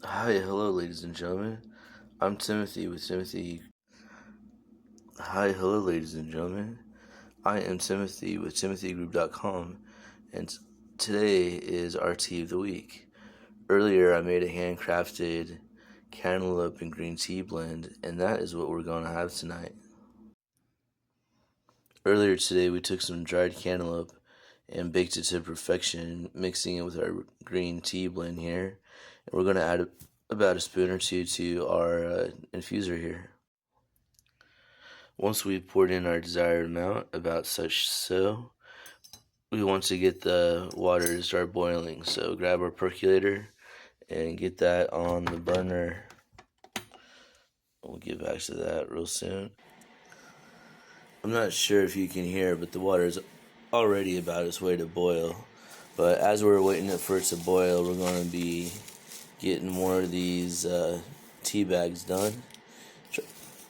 Hi, hello, ladies and gentlemen. I'm Timothy with Timothy. Hi, hello, ladies and gentlemen. I am Timothy with TimothyGroup.com, and today is our tea of the week. Earlier, I made a handcrafted cantaloupe and green tea blend, and that is what we're going to have tonight. Earlier today, we took some dried cantaloupe and baked it to perfection, mixing it with our green tea blend here. And we're going to add about a spoon or two to our infuser here. Once we've poured in our desired amount, about such so, we want to get the water to start boiling. So grab our percolator and get that on the burner. We'll get back to that real soon. I'm not sure if you can hear, but the water is already about its way to boil. But as we're waiting for it to boil, we're going to be getting more of these tea bags done.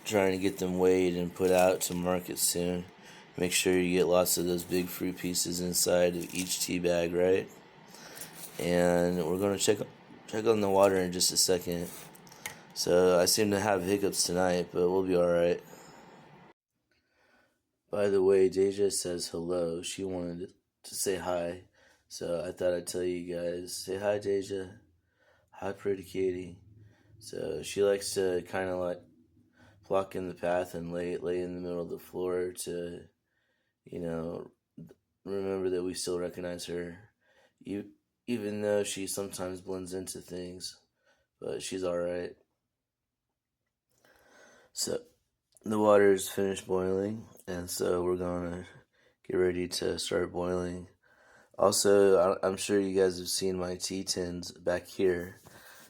Trying to get them weighed and put out to market soon. Make sure you get lots of those big fruit pieces inside of each tea bag, right? And we're going to check on the water in just a second. So I seem to have hiccups tonight, but we'll be alright. By the way, Deja says hello. She wanted to say hi. So I thought I'd tell you guys. Say hi, Deja. Hi, pretty kitty. So she likes to kind of like block in the path and lay in the middle of the floor to, remember that we still recognize her, even though she sometimes blends into things, but she's alright. So the water is finished boiling, and so we're gonna get ready to start boiling. Also, I'm sure you guys have seen my tea tins back here.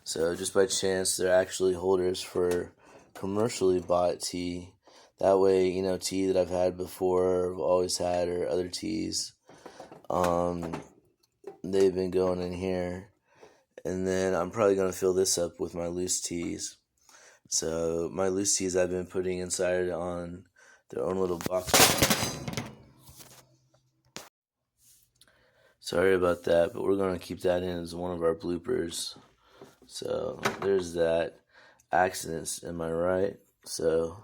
So just by chance, they're actually holders for commercially bought tea. That way, tea that I've had before, I've always had, or other teas, they've been going in here. And then I'm probably going to fill this up with my loose teas. So my loose teas I've been putting inside on their own little box. Sorry about that, but we're going to keep that in as one of our bloopers. So there's that. Accidents, am I right? So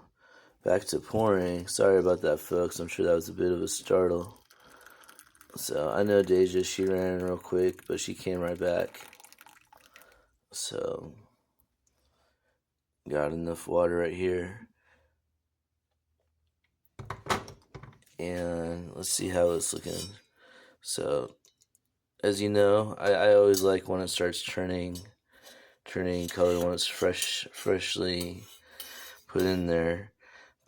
back to pouring. Sorry about that, folks. I'm sure that was a bit of a startle. So I know Deja, she ran real quick, but she came right back. So got enough water right here. And let's see how it's looking. So as you know, I always like when it starts turning color when it's freshly put in there.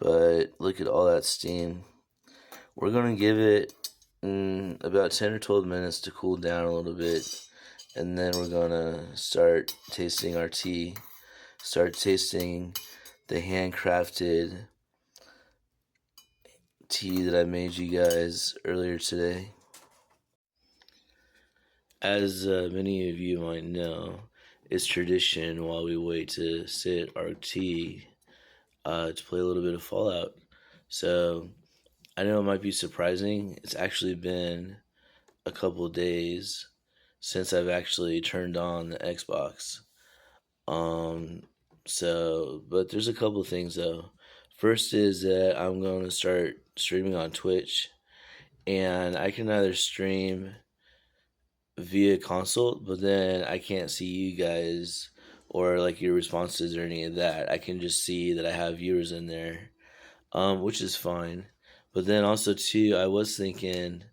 But look at all that steam. We're gonna give it about 10 or 12 minutes to cool down a little bit, and then we're gonna start tasting our tea. Start tasting the handcrafted tea that I made you guys earlier today. As many of you might know, it's tradition while we wait to sit our tea to play a little bit of Fallout. So I know it might be surprising. It's actually been a couple days since I've actually turned on the Xbox. But there's a couple things though. First is that I'm going to start streaming on Twitch, and I can either stream via consult, but then I can't see you guys or like your responses or any of that. I can just see that I have viewers in there, which is fine. But then also too, I was thinking,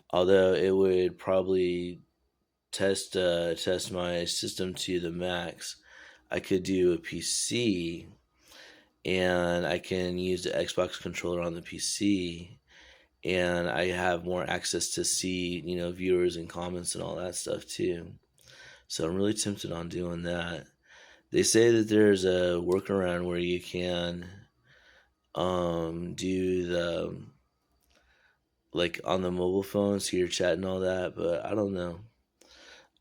although it would probably test my system to the max, I could do a PC, and I can use the Xbox controller on the PC, and I have more access to see, viewers and comments and all that stuff too. So I'm really tempted on doing that. They say that there's a workaround where you can do the like on the mobile phone, so you're chatting all that, but I don't know.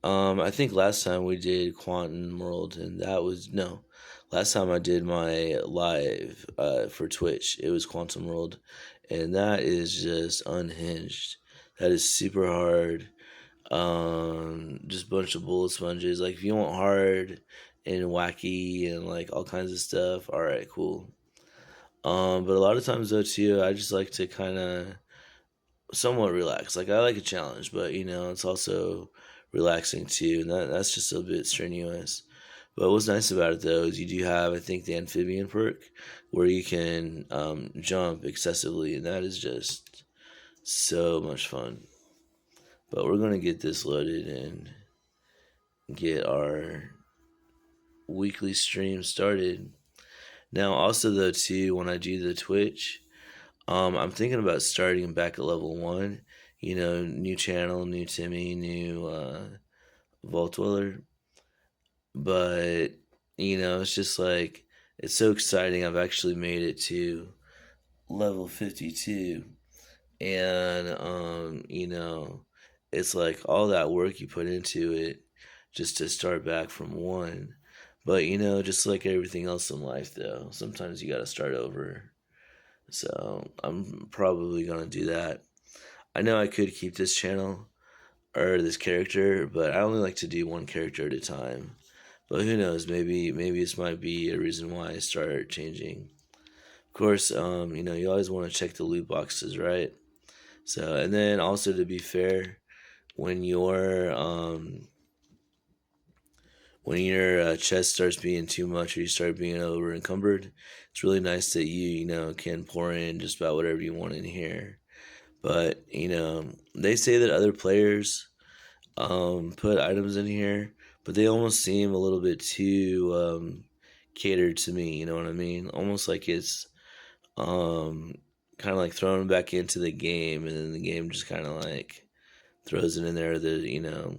I think last time we did Quantum World, and that was no. Last time I did my live for Twitch, it was Quantum World, and that is just unhinged. That is super hard. Just a bunch of bullet sponges. Like if you want hard, and wacky and like all kinds of stuff. All right, cool. But a lot of times though too, I just like to kind of somewhat relax. Like I like a challenge, but it's also relaxing too, and that's just a bit strenuous. But what's nice about it though is you do have, I think, the amphibian perk where you can jump excessively, and that is just so much fun. But we're gonna get this loaded and get our weekly stream started. Now, also though too, when I do the Twitch, I'm thinking about starting back at level 1. New channel, new Timmy, new Vault Dweller. But it's just like it's so exciting. I've actually made it to level 52, and it's like all that work you put into it just to start back from 1. But just like everything else in life, though, sometimes you got to start over. So I'm probably gonna do that. I know I could keep this channel or this character, but I only like to do one character at a time. But who knows? Maybe this might be a reason why I start changing. Of course, you always want to check the loot boxes, right? So, and then also to be fair, when your chest starts being too much or you start being over encumbered, it's really nice that you can pour in just about whatever you want in here. But they say that other players put items in here, but they almost seem a little bit too catered to me. You know what I mean? Almost like it's kind of like throwing back into the game, and then the game just kind of like throws it in there. The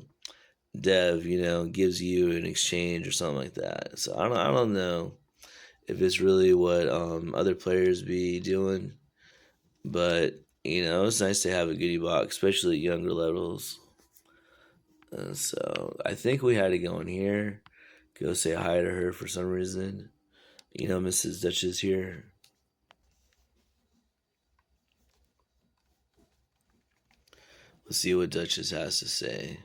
dev gives you an exchange or something like that. So I don't know if it's really what other players be doing, but it's nice to have a goodie box, especially at younger levels. So I think we had to go in here, go say hi to her for some reason. Mrs. Dutch is here. Let's see what Duchess has to say.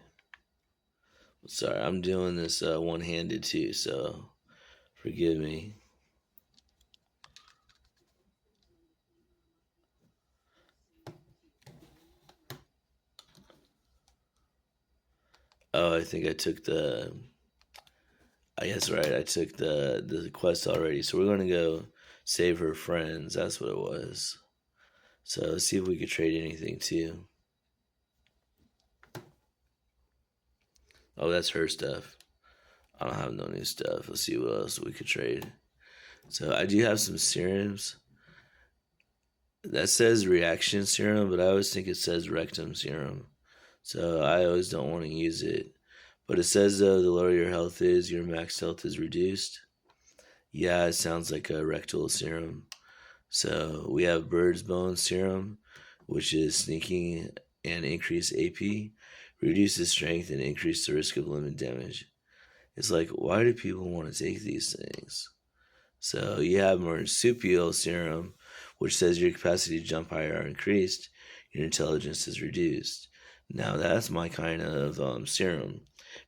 Sorry, I'm doing this one-handed too, so forgive me. Oh, I think I took the. I guess right. I took the quest already, so we're gonna go save her friends. That's what it was. So let's see if we could trade anything too. Oh, that's her stuff. I don't have no new stuff. Let's see what else we could trade. So I do have some serums. That says reaction serum, but I always think it says rectum serum. So I always don't want to use it. But it says though the lower your health is, your max health is reduced. Yeah, it sounds like a rectal serum. So we have bird's bone serum, which is sneaking and increased AP, reduces strength and increase the risk of limit damage. It's like, why do people want to take these things? So you have marsupial serum, which says your capacity to jump higher are increased, your intelligence is reduced. Now that's my kind of serum,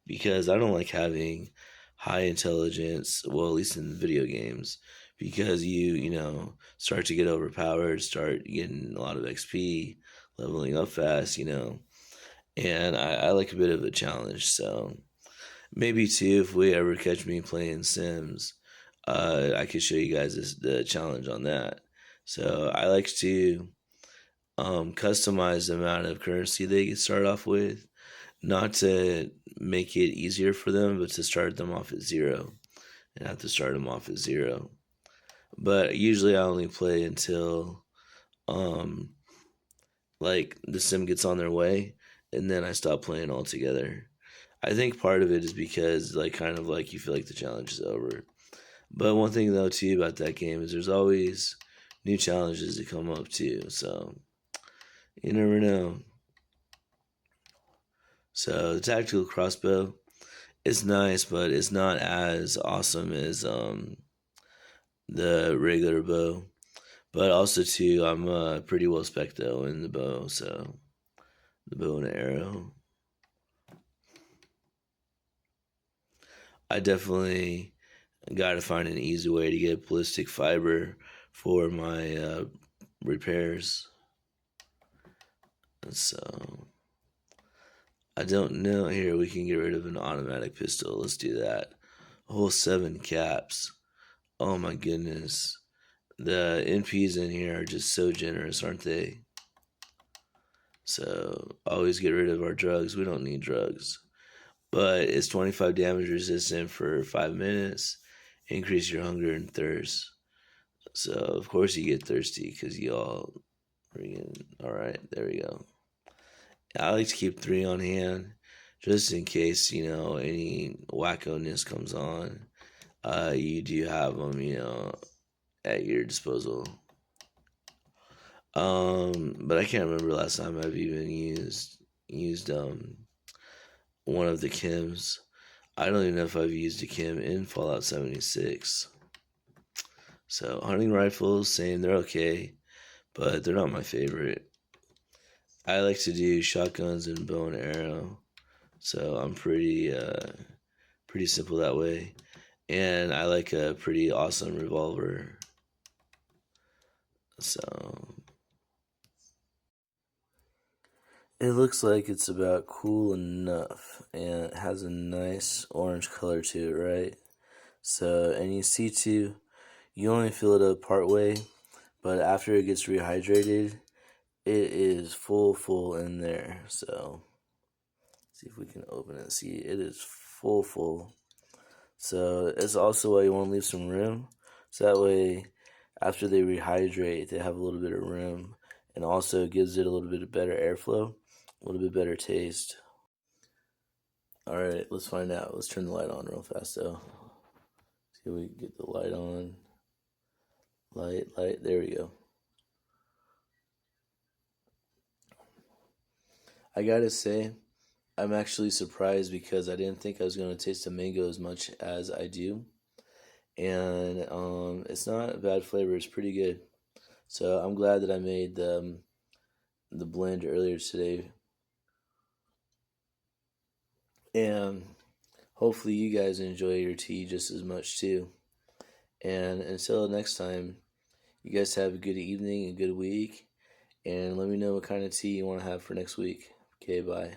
because I don't like having high intelligence, well, at least in video games, because you start to get overpowered, start getting a lot of XP, leveling up fast, and I like a bit of a challenge. So maybe too, if we ever catch me playing Sims, I could show you guys the challenge on that. So I like to customize the amount of currency they can start off with, not to make it easier for them, but to start them off at 0 and have to start them off at 0. But usually I only play until like the sim gets on their way, and then I stop playing altogether. I think part of it is because like kind of like you feel like the challenge is over. But one thing though too about that game is there's always new challenges that come up too, so you never know. So the tactical crossbow, it's nice, but it's not as awesome as the regular bow. But also too, I'm pretty well spec though in the bow, so the bow and arrow. I definitely got to find an easy way to get ballistic fiber for my repairs. So I don't know. Here, we can get rid of an automatic pistol. Let's do that. A whole 7 caps. Oh my goodness. The NPs in here are just so generous, aren't they? So always get rid of our drugs. We don't need drugs. But it's 25 damage resistant for 5 minutes. Increase your hunger and thirst. So of course you get thirsty because you all freaking. All right, there we go. I like to keep 3 on hand just in case any wackoness comes on. You do have them at your disposal. But I can't remember last time I've even used one of the chems. I don't even know if I've used a chem in Fallout 76. So hunting rifles, same, they're okay, but they're not my favorite. I like to do shotguns and bow and arrow, so I'm pretty simple that way. And I like a pretty awesome revolver. So it looks like it's about cool enough, and it has a nice orange color to it, right? So, and you see too, you only fill it up part way, but after it gets rehydrated, it is full in there. So, see if we can open it. See, it is full. So, it's also why you want to leave some room. So that way, after they rehydrate, they have a little bit of room, and also gives it a little bit of better airflow, a little bit better taste. Alright, let's find out. Let's turn the light on real fast though. See if we can get the light on. Light, there we go. I gotta say, I'm actually surprised because I didn't think I was going to taste the mango as much as I do. And it's not a bad flavor, it's pretty good. So I'm glad that I made the blend earlier today. And hopefully you guys enjoy your tea just as much too. And until next time, you guys have a good evening, a good week, and let me know what kind of tea you want to have for next week. Okay, bye.